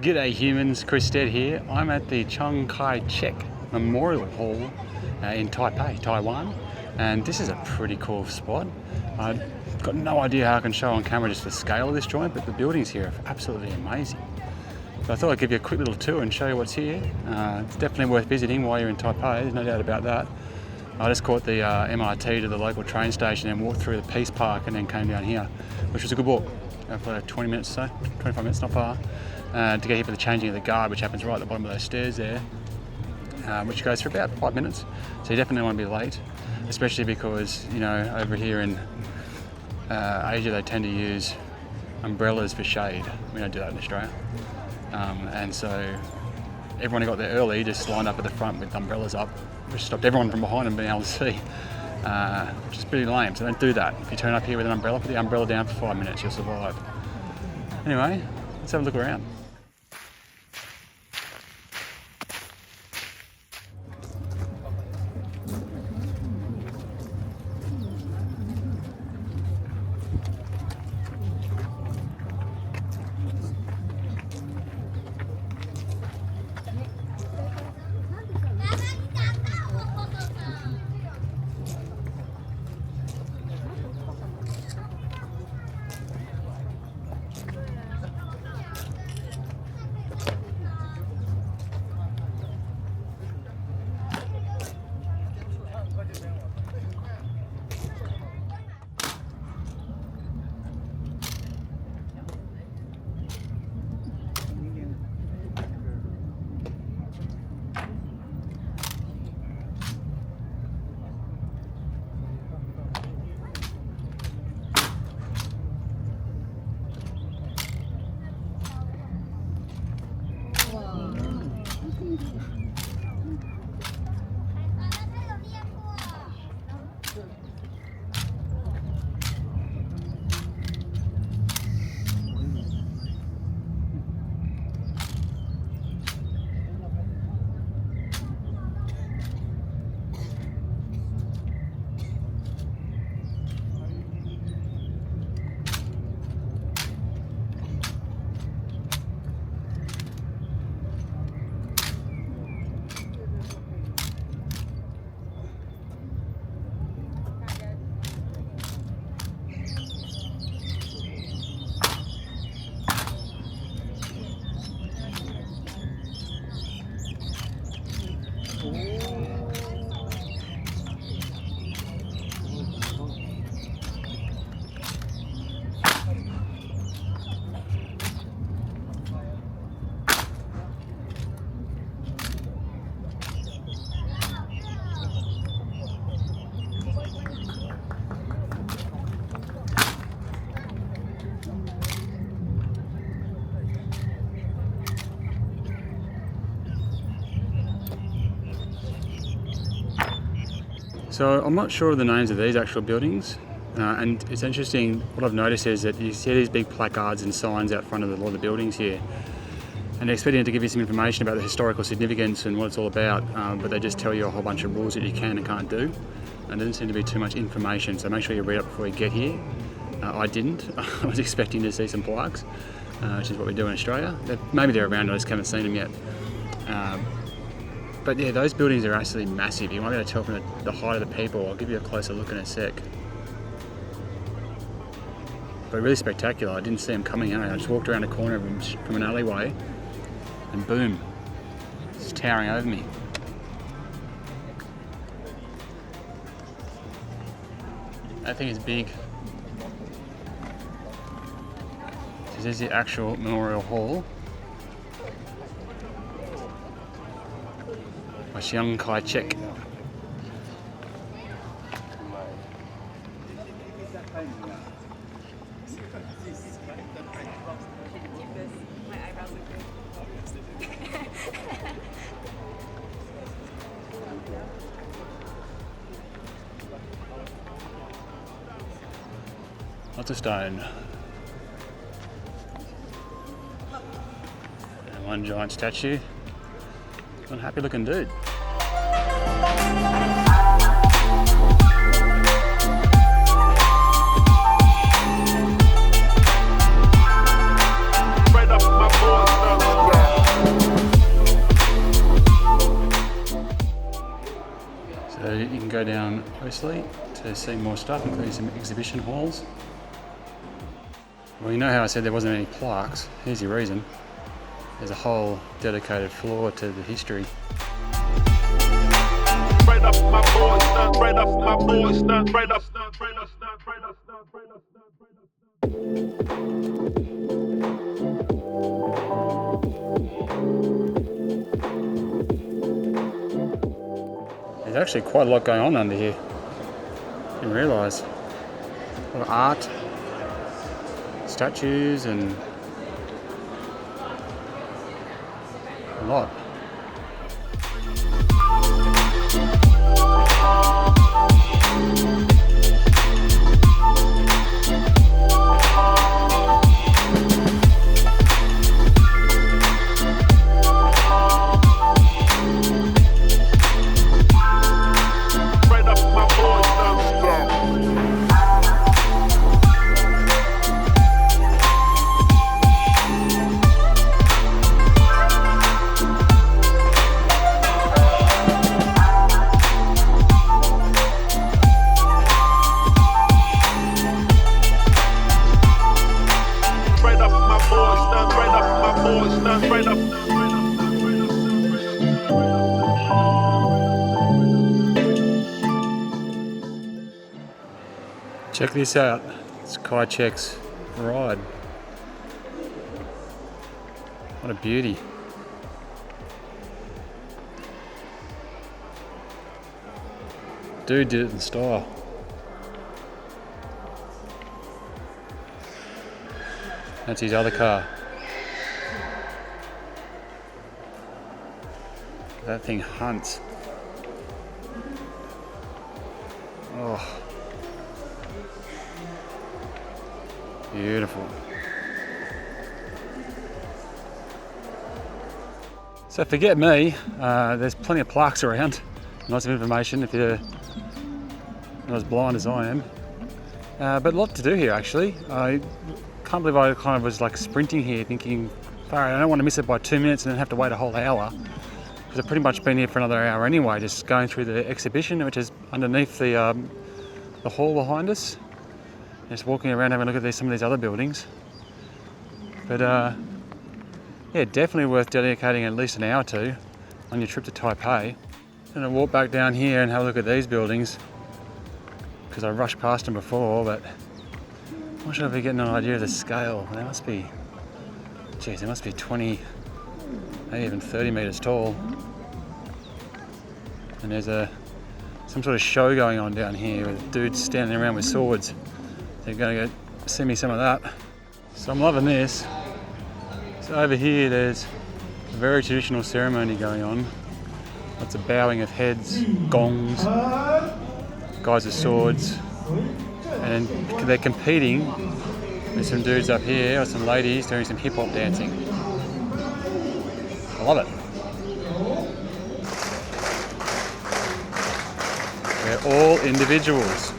G'day humans, Chris Stead here. I'm at the Chiang Kai-shek Memorial Hall in Taipei, Taiwan, and this is a pretty cool spot. I've got no idea how I can show on camera just the scale of this joint, but the buildings here are absolutely amazing. So I thought I'd give you a quick little tour and show you what's here. It's definitely worth visiting while you're in Taipei, there's no doubt about that. I just caught the MRT to the local train station and walked through the Peace Park and then came down here, which was a good walk for 20 minutes or so, 25 minutes, not far. To get here for the changing of the guard, which happens right at the bottom of those stairs there, which goes for about 5 minutes. So you definitely want to be late, especially because, you know, over here in Asia they tend to use umbrellas for shade. We don't do that in Australia. And so everyone who got there early just lined up at the front with umbrellas up, which stopped everyone from behind them being able to see, which is pretty lame. So don't do that. If you turn up here with an umbrella, put the umbrella down for 5 minutes, you'll survive. Anyway, let's have a look around. So I'm not sure of the names of these actual buildings, and it's interesting, what I've noticed is that you see these big placards and signs out front of a lot of the buildings here, and they're expecting to give you some information about the historical significance and what it's all about, but they just tell you a whole bunch of rules that you can and can't do, and there doesn't seem to be too much information, so make sure you read up before you get here. I didn't. I was expecting to see some plaques, which is what we do in Australia. Maybe they're around, I just haven't seen them yet. But yeah, those buildings are absolutely massive. You might be able to tell from the height of the people. I'll give you a closer look in a sec. But really spectacular. I didn't see them coming out. I just walked around the corner from an alleyway and boom, it's towering over me. That thing is big. This is the actual Memorial Hall. Chiang Kai-shek. Lots of stone. And one giant statue. Unhappy looking dude. Right up my boys, closely to see more stuff, including some exhibition halls. Well, you know how I said there wasn't any plaques? Here's your reason. There's a whole dedicated floor to the history. There's actually quite a lot going on under here. I didn't realise. A lot of art, statues, and a lot. Check this out, it's Kai-shek's ride. What a beauty. Dude did it in style. That's his other car. That thing hunts. Oh. Beautiful. So forget me, there's plenty of plaques around, lots of information if you're not as blind as I am. But a lot to do here actually. I can't believe I kind of was like sprinting here thinking, I don't want to miss it by 2 minutes and then have to wait a whole hour. Because I've pretty much been here for another hour anyway, just going through the exhibition, which is underneath the hall behind us. Just walking around having a look at some of these other buildings. But yeah, definitely worth dedicating at least an hour or two on your trip to Taipei. And I'll walk back down here and have a look at these buildings because I rushed past them before, but I'm not sure if you're getting an idea of the scale. They must be, geez, they must be 20, maybe even 30 metres tall. And there's some sort of show going on down here with dudes standing around with swords. They're going to go see me some of that. So I'm loving this. So over here there's a very traditional ceremony going on. Lots of bowing of heads, gongs, guys with swords. And they're competing with some dudes up here or some ladies doing some hip hop dancing. I love it. We're all individuals.